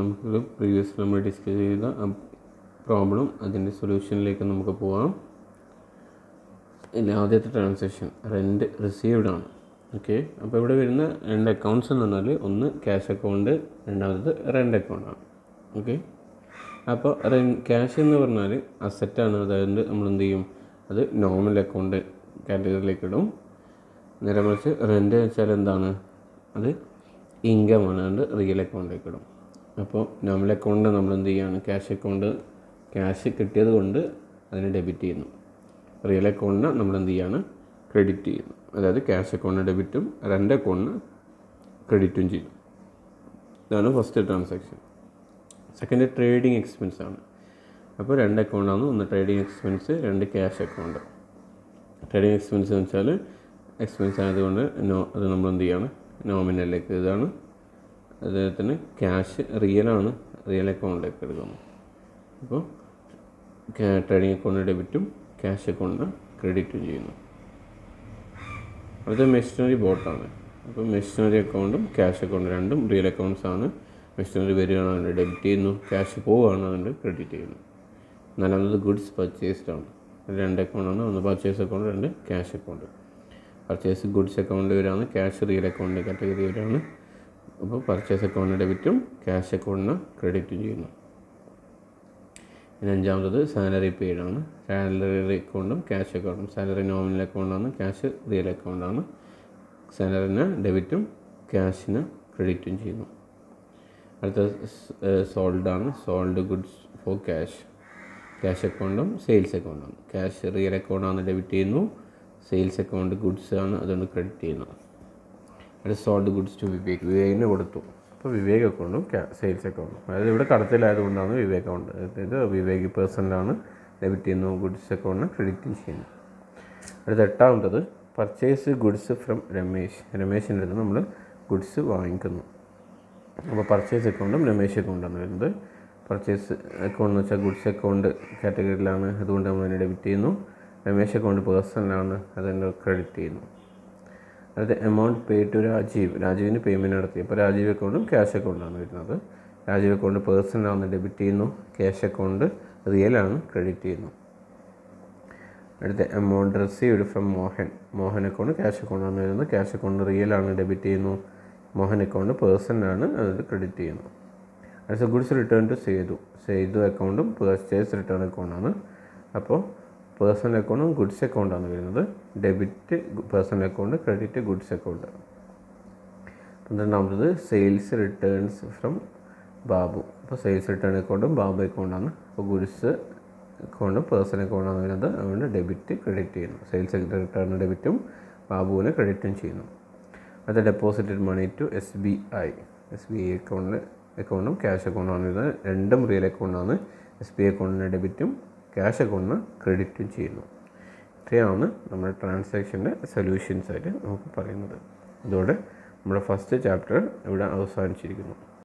നമുക്ക് പ്രീവിയസ് നമ്മൾ ഡിസ്കസ് ചെയ്ത പ്രോബ്ലം അതിൻ്റെ സൊല്യൂഷനിലേക്ക് നമുക്ക് പോകാം. ആദ്യത്തെ ട്രാൻസാക്ഷൻ റെൻറ്റ് റിസീവ്ഡ് ആണ്. ഓക്കെ, അപ്പോൾ ഇവിടെ വരുന്ന രണ്ട് അക്കൗണ്ട്സ് എന്ന് പറഞ്ഞാൽ ഒന്ന് ക്യാഷ് അക്കൗണ്ട്, രണ്ടാമത് റെൻ്റ് അക്കൗണ്ടാണ്. ഓക്കെ, അപ്പോൾ ക്യാഷ് എന്ന് പറഞ്ഞാൽ അസറ്റാണ്. അതായത് നമ്മൾ എന്ത് ചെയ്യും, അത് നോർമൽ അക്കൗണ്ട് കാറ്റഗറിയിലേക്ക് ഇടും. നേരെ മറിച്ച് റെൻ്റ് വെച്ചാൽ എന്താണ്, അത് ഇൻകമാണ്, അതുകൊണ്ട് റിയൽ അക്കൗണ്ടിലേക്ക് ഇടും. അപ്പോൾ നോർമൽ അക്കൗണ്ട് നമ്മൾ എന്ത് ചെയ്യുകയാണ്, ക്യാഷ് അക്കൗണ്ട് ക്യാഷ് കിട്ടിയത് കൊണ്ട് അതിനെ ഡെബിറ്റ് ചെയ്യുന്നു. റിയൽ അക്കൗണ്ടിന് നമ്മൾ എന്ത് ചെയ്യാണ്, ക്രെഡിറ്റ് ചെയ്യുന്നു. അതായത് ക്യാഷ് അക്കൗണ്ടിന് ഡെബിറ്റും റെൻ്റ് അക്കൗണ്ടിന് ക്രെഡിറ്റും ചെയ്യും. ഇതാണ് first transaction. Second trading expense ആണ്. അപ്പോൾ രണ്ട് അക്കൗണ്ടാണ്, ഒന്ന് ട്രേഡിങ് എക്സ്പെൻസ്, രണ്ട് ക്യാഷ് അക്കൗണ്ട്. ട്രേഡിങ് എക്സ്പെൻസ് എന്ന് വെച്ചാൽ എക്സ്പെൻസ് ആയതുകൊണ്ട് അത് നമ്മൾ എന്ത് ചെയ്യാണ്, നോമിനലിലേക്ക്. ഇതാണ് അദ്ദേഹത്തിന് ക്യാഷ് റിയലാണ്, റിയൽ അക്കൗണ്ടിലേക്ക് എടുക്കുന്നു. അപ്പോൾ ട്രേഡിങ് അക്കൗണ്ടിന് ഡെബിറ്റും ക്യാഷ് അക്കൗണ്ടിന് ക്രെഡിറ്റും ചെയ്യുന്നു. അടുത്ത മെഷീനറി ബോട്ടാണ്. അപ്പോൾ മെഷീനറി അക്കൗണ്ടും ക്യാഷ് അക്കൗണ്ടും രണ്ടും റിയൽ അക്കൗണ്ട്സ് ആണ്. മെഷീനറി വരികയാണ്, അതിൻ്റെ ഡെബിറ്റ് ചെയ്യുന്നു. ക്യാഷ് പോവുകയാണ്, അതിൻ്റെ ക്രെഡിറ്റ് ചെയ്യുന്നു. നാലാമത് ഗുഡ്സ് പർച്ചേസ്ഡ് ആണ്. രണ്ട് അക്കൗണ്ടാണ്, ഒന്ന് പർച്ചേസ് അക്കൗണ്ട്, രണ്ട് cash account. Purchase goods account വരാണ്, ക്യാഷ് റിയൽ അക്കൗണ്ട് കാറ്റഗറി വരാണ്. അപ്പോൾ പർച്ചേസ് അക്കൗണ്ടിന് ഡെബിറ്റും ക്യാഷ് അക്കൗണ്ടിന് ക്രെഡിറ്റും ചെയ്യുന്നു. പിന്നെ അഞ്ചാമത്തത് സാലറി പെയ്ഡ് ആണ്. സാലറി അക്കൗണ്ടും ക്യാഷ് അക്കൗണ്ടും. സാലറി നോമിനൽ അക്കൗണ്ടാണ്, ക്യാഷ് റിയൽ അക്കൗണ്ടാണ്. സാലറിന് ഡെബിറ്റും ക്യാഷിന് ക്രെഡിറ്റും ചെയ്യുന്നു. അടുത്ത സോൾഡ് ആണ്. Sold goods for cash. Cash അക്കൗണ്ടും സെയിൽസ് അക്കൗണ്ടാണ്. ക്യാഷ് റിയൽ അക്കൗണ്ടാണ്, ഡെബിറ്റ് ചെയ്യുന്നു. സെയിൽസ് അക്കൗണ്ട് ഗുഡ്സ് ആണ്, അതുകൊണ്ട് ക്രെഡിറ്റ് ചെയ്യുന്നു. അത് സോൾഡ് ഗുഡ്സ് ടു വിവേക്. വിവേകിന് കൊടുത്തു. അപ്പോൾ വിവേക് അക്കൗണ്ടും സെയിൽസ് അക്കൗണ്ടും. അതായത് ഇവിടെ കടത്തിലായതുകൊണ്ടാണ് വിവേക് അക്കൗണ്ട്. ഇത് വിവേക് പേഴ്സണലാണ്, ഡെബിറ്റ് ചെയ്യുന്നു. ഗുഡ്സ് അക്കൗണ്ടിന് ക്രെഡിറ്റ് ചെയ്യുന്നു. അടുത്ത എട്ടാമത്തത് പർച്ചേസ് ഗുഡ്സ് ഫ്രം രമേശ്. രമേശിൻ്റെ അടുത്ത് നമ്മൾ ഗുഡ്സ് വാങ്ങിക്കുന്നു. അപ്പോൾ പർച്ചേസ് അക്കൗണ്ടും രമേശ് അക്കൗണ്ടാണ് വരുന്നത്. പർച്ചേസ് അക്കൗണ്ട് എന്ന് വെച്ചാൽ ഗുഡ്സ് അക്കൗണ്ട് കാറ്റഗറിയിലാണ്, അതുകൊണ്ട് നമ്മൾ അതിനെ ഡെബിറ്റ് ചെയ്യുന്നു. രമേശ് അക്കൗണ്ട് പേഴ്സണലാണ്, അതിൻ്റെ ക്രെഡിറ്റ് ചെയ്യുന്നു. അടുത്ത എമൗണ്ട് പേ ടു രാജീവ്. രാജീവിന് പേയ്മെൻറ്റ് നടത്തി. അപ്പോൾ രാജീവ് അക്കൗണ്ടും ക്യാഷ് അക്കൗണ്ടാണ് വരുന്നത്. രാജീവ് അക്കൗണ്ട് പേഴ്സണലാണ്, ഡെബിറ്റ് ചെയ്യുന്നു. ക്യാഷ് അക്കൗണ്ട് റിയലാണ്, ക്രെഡിറ്റ് ചെയ്യുന്നു. അടുത്ത amount received from Mohan. Mohan account cash അക്കൗണ്ടാണ് വരുന്നത്. ക്യാഷ് അക്കൗണ്ട് റിയലാണ്, ഡെബിറ്റ് ചെയ്യുന്നു. മോഹൻ അക്കൗണ്ട് പേഴ്സണലാണ്, അത് ക്രെഡിറ്റ് ചെയ്യുന്നു. അടുത്ത goods return to Sethu. Sethu അക്കൗണ്ടും പർച്ചേസ് റിട്ടേൺ അക്കൗണ്ടാണ്. അപ്പോൾ പേഴ്സണൽ അക്കൗണ്ടും ഗുഡ്സ് അക്കൗണ്ടാണ് വരുന്നത്. Debit personal account, credit goods account. പന്ത്രണ്ടാമത് സെയിൽസ് റിട്ടേൺസ് ഫ്രം ബാബു. അപ്പോൾ സെയിൽസ് റിട്ടേൺ അക്കൗണ്ടും ബാബു അക്കൗണ്ടാണ്. അപ്പോൾ ഗുഡ്സ് അക്കൗണ്ടും പേഴ്സണൽ അക്കൗണ്ടാണ് വരുന്നത്, അതുകൊണ്ട് ഡെബിറ്റ് ക്രെഡിറ്റ് ചെയ്യുന്നു. സെയിൽസ് റിട്ടേൺ ഡെബിറ്റും ബാബുവിന് ക്രെഡിറ്റും ചെയ്യുന്നു. അത് deposited money to SBI. SBI അക്കൗണ്ടും ക്യാഷ് അക്കൗണ്ടാണ് വരുന്നത്. രണ്ടും റിയൽ അക്കൗണ്ടാണ്. SBI അക്കൗണ്ടിന് ഡെബിറ്റും ക്യാഷ് അക്കൗണ്ടിന് ക്രെഡിറ്റും ചെയ്യുന്നു. ഇത്രയാണ് നമ്മുടെ ട്രാൻസാക്ഷൻ്റെ സൊല്യൂഷൻസ് ആയിട്ട് നമുക്ക് പറയുന്നത്. ഇതോടെ നമ്മുടെ ഫസ്റ്റ് ചാപ്റ്റർ ഇവിടെ അവസാനിച്ചിരിക്കുന്നു.